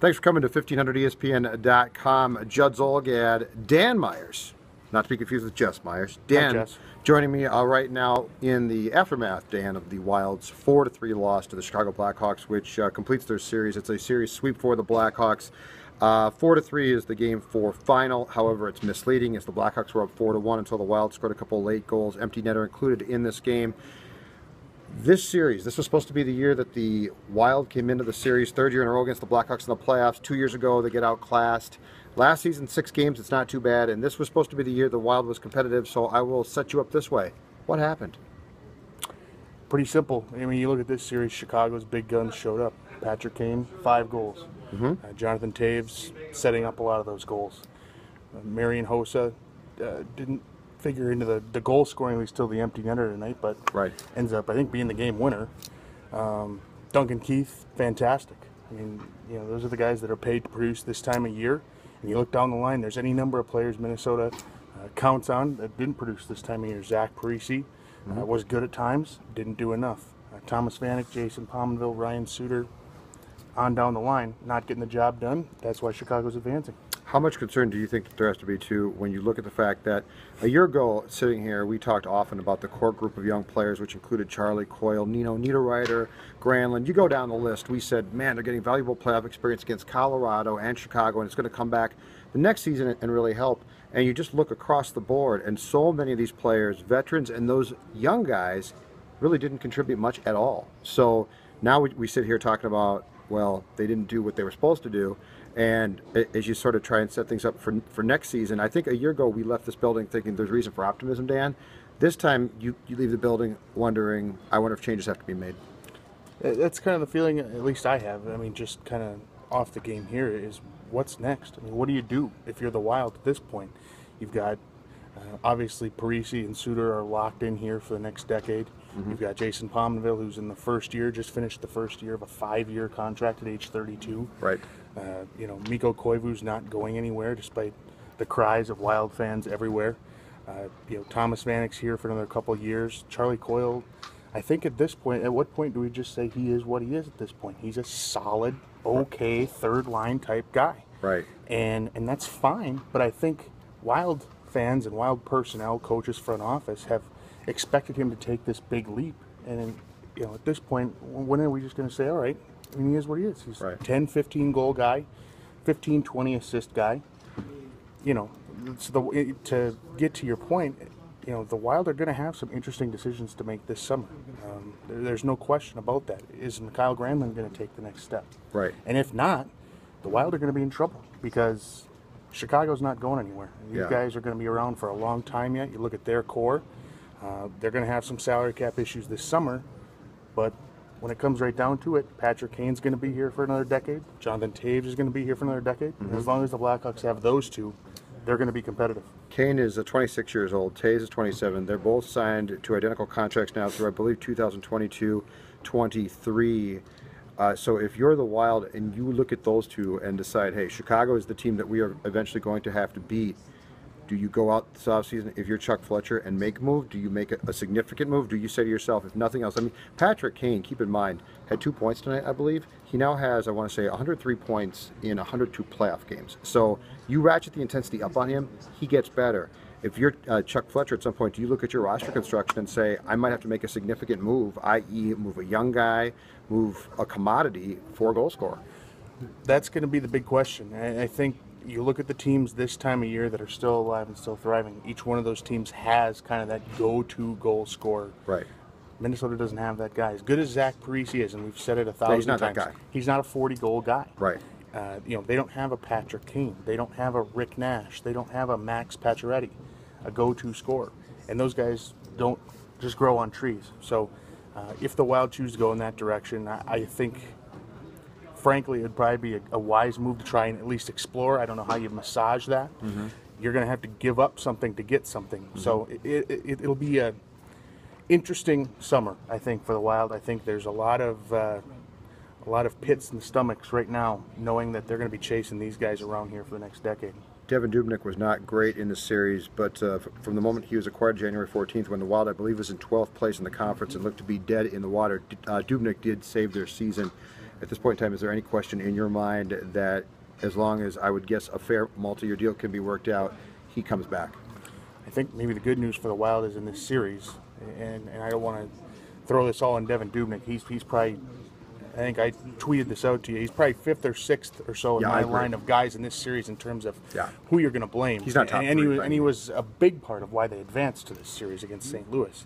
Thanks for coming to 1500ESPN.com. Judd Zulgad, Dan Myers, not to be confused with Jess Myers. Dan joining me right now in the aftermath, Dan, of the Wild's 4-3 loss to the Chicago Blackhawks, which completes their series. It's a series sweep for the Blackhawks. 4-3 is the game 4 final. However, it's misleading as the Blackhawks were up 4-1 until the Wild scored a couple late goals. Empty netter included in this game. This series, this was supposed to be the year that the Wild came into the series, third year in a row against the Blackhawks in the playoffs. 2 years ago, they get outclassed. Last season, 6 games, it's not too bad, and this was supposed to be the year the Wild was competitive, so I will set you up this way. What happened? Pretty simple. I mean, you look at this series, Chicago's big guns showed up. Patrick Kane, 5 goals. Jonathan Toews setting up a lot of those goals. Marian Hossa didn't figure into the goal scoring, at least till the empty netter tonight, but ends up, I think, being the game winner. Duncan Keith, fantastic. I mean, you know, those are the guys that are paid to produce this time of year. And you look down the line, there's any number of players Minnesota counts on that didn't produce this time of year. Zach Parise was good at times, didn't do enough. Thomas Vanek, Jason Pominville, Ryan Suter, on down the line, not getting the job done. That's why Chicago's advancing. How much concern do you think that there has to be, too, when you look at the fact that a year ago, sitting here, we talked often about the core group of young players, which included Charlie Coyle, Nino Niederreiter, Granlund. You go down the list, we said, man, they're getting valuable playoff experience against Colorado and Chicago, and it's going to come back the next season and really help. And you just look across the board, and so many of these players, veterans and those young guys, really didn't contribute much at all. So now we sit here talking about, well, they didn't do what they were supposed to do. And as you sort of try and set things up for next season, I think a year ago we left this building thinking there's reason for optimism, Dan. This time you leave the building wondering, I wonder if changes have to be made. That's kind of the feeling at least I have. I mean, just kind of off the game here is what's next? I mean, what do you do if you're the Wild at this point? You've got, obviously, Parise and Suter are locked in here for the next decade. You've got Jason Pominville, who's in the first year, just finished the first year of a 5-year contract at age 32. You know, Mikko Koivu's not going anywhere, despite the cries of Wild fans everywhere. You know, Thomas Vanek's here for another couple of years. Charlie Coyle, I think at this point, at what point do we just say he is what he is at this point? He's a solid, okay, third-line type guy. And that's fine, but I think Wild fans and Wild personnel, coaches, front office have expected him to take this big leap. And, you know, at this point, when are we just going to say, all right, I mean, he is what he is. He's a 10, 15 goal guy, 15, 20 assist guy. You know, to get to your point, you know, the Wild are going to have some interesting decisions to make this summer. There's no question about that. Is Mikael Granlund going to take the next step? And if not, the Wild are going to be in trouble because Chicago's not going anywhere. These guys are going to be around for a long time yet. You look at their core. They're going to have some salary cap issues this summer, but when it comes right down to it, Patrick Kane's going to be here for another decade. Jonathan Toews is going to be here for another decade. And as long as the Blackhawks have those two, they're going to be competitive. Kane is 26 years old. Toews is 27. They're both signed to identical contracts now through, I believe, 2022-23. So if you're the Wild and you look at those two and decide, hey, Chicago is the team that we are eventually going to have to beat, do you go out this offseason if you're Chuck Fletcher and make a move? Do you make a significant move? Do you say to yourself, if nothing else, I mean, Patrick Kane, keep in mind, had 2 points tonight, I believe. He now has, I want to say, 103 points in 102 playoff games. So you ratchet the intensity up on him, he gets better. If you're Chuck Fletcher at some point, do you look at your roster construction and say, I might have to make a significant move, i.e. move a young guy, move a commodity for a goal scorer? That's going to be the big question. I think you look at the teams this time of year that are still alive and still thriving. Each one of those teams has kind of that go-to goal scorer. Minnesota doesn't have that guy. As good as Zach Parise is, and we've said it 1,000 times. He's not that guy. He's not a 40-goal guy. You know, they don't have a Patrick Kane. They don't have a Rick Nash. They don't have a Max Pacioretty, a go-to scorer. And those guys don't just grow on trees. So if the Wild choose to go in that direction, I think, frankly, it would probably be a wise move to try and at least explore. I don't know how you massage that. You're going to have to give up something to get something. So it'll be a interesting summer, I think, for the Wild. I think there's a lot of pits in the stomachs right now, knowing that they're going to be chasing these guys around here for the next decade. Devan Dubnyk was not great in the series, but from the moment he was acquired January 14th, when the Wild, I believe, was in 12th place in the conference and looked to be dead in the water, Dubnyk did save their season. At this point in time, is there any question in your mind that as long as, I would guess, a fair multi-year deal can be worked out, he comes back? I think maybe the good news for the Wild is in this series, and I don't want to throw this all on Devin Dubnyk. He's probably, I think I tweeted this out to you, he's probably 5th or 6th or so in my line of guys in this series in terms of who you're going to blame. He's not top three, and he was a big part of why they advanced to this series against St. Louis.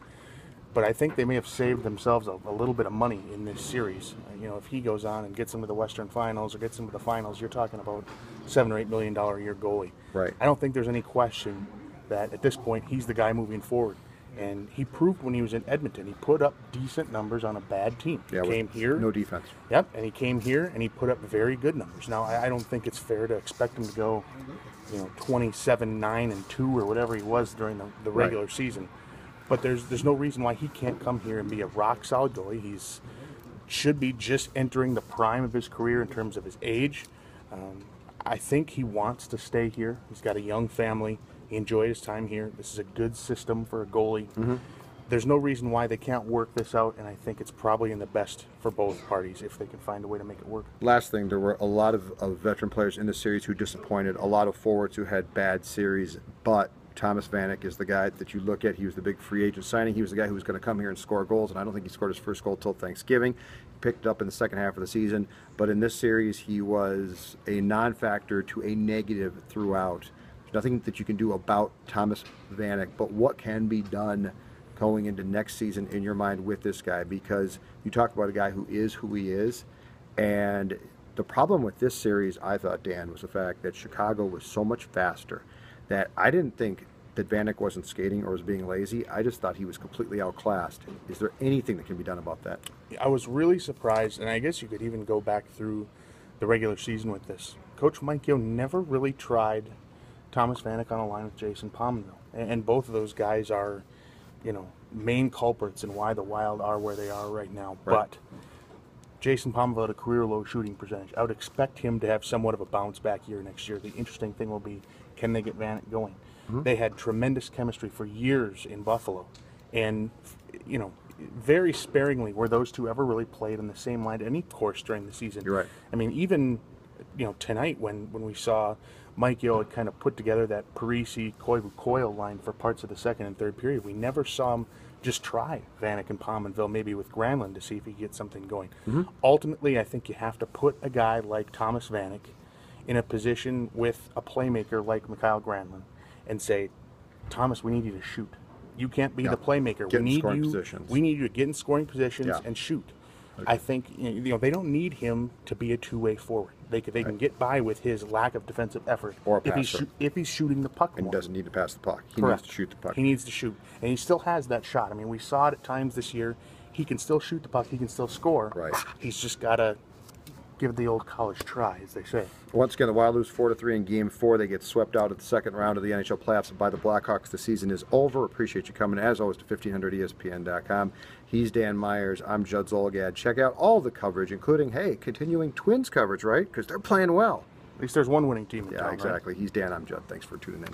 But I think they may have saved themselves a little bit of money in this series. If he goes on and gets them to the Western Finals or gets them to the Finals, you're talking about $7 or $8 million a year goalie. Right. I don't think there's any question that at this point he's the guy moving forward. And he proved when he was in Edmonton, he put up decent numbers on a bad team. He came here. No defense. Yep, and he came here and he put up very good numbers. Now, I don't think it's fair to expect him to go, 27-9-2 or whatever he was during the regular season. But there's no reason why he can't come here and be a rock-solid goalie. He's should be just entering the prime of his career in terms of his age. I think he wants to stay here. He's got a young family. He enjoyed his time here. This is a good system for a goalie. There's no reason why they can't work this out, and I think it's probably in the best for both parties if they can find a way to make it work. Last thing, there were a lot of veteran players in the series who disappointed, a lot of forwards who had bad series, but Thomas Vanek is the guy that you look at. He was the big free agent signing. He was the guy who was going to come here and score goals, and I don't think he scored his first goal till Thanksgiving. He picked it up in the second half of the season, but in this series he was a non-factor to a negative throughout. There's nothing that you can do about Thomas Vanek, but what can be done going into next season in your mind with this guy? Because you talk about a guy who is who he is, and the problem with this series, I thought, Dan, was the fact that Chicago was so much faster that I didn't think that Vanek wasn't skating or was being lazy. I just thought he was completely outclassed. Is there anything that can be done about that? I was really surprised, and I guess you could even go back through the regular season with this. Coach Mike Yeo never really tried Thomas Vanek on a line with Jason Pominville. And both of those guys are, main culprits in why the Wild are where they are right now. Right. But Jason Pominville had a career-low shooting percentage. I would expect him to have somewhat of a bounce-back year next year. The interesting thing will be, can they get Vanek going? They had tremendous chemistry for years in Buffalo. And, very sparingly were those two ever really played on the same line at any course during the season. You're right. I mean, even, tonight when we saw Mike Yeo had kind of put together that Parisi, Koivu-Coyle line for parts of the second and third period, we never saw him just try Vanek and Pominville, maybe with Granlund, to see if he could get something going. Ultimately, I think you have to put a guy like Thomas Vanek in a position with a playmaker like Mikhail Granlund and say, Thomas, we need you to shoot. You can't be the playmaker. Get in scoring positions. We need you to get in scoring positions and shoot. I think they don't need him to be a two-way forward. They can get by with his lack of defensive effort Or a passer. if he's shooting the puck And more. doesn't need to pass the puck. He Correct. needs to shoot the puck. He needs to shoot. And he still has that shot. I mean, we saw it at times this year. He can still shoot the puck. He can still score. Right. He's just got to give it the old college try, as they say. Once again, the Wild lose 4-3 in Game 4. They get swept out at the second round of the NHL playoffs by the Blackhawks. The season is over. Appreciate you coming, as always, to 1500ESPN.com. He's Dan Myers. I'm Judd Zulgad. Check out all the coverage, including, continuing Twins coverage, right? Because they're playing well. At least there's one winning team in town, Yeah, exactly. He's Dan. I'm Judd. Thanks for tuning in.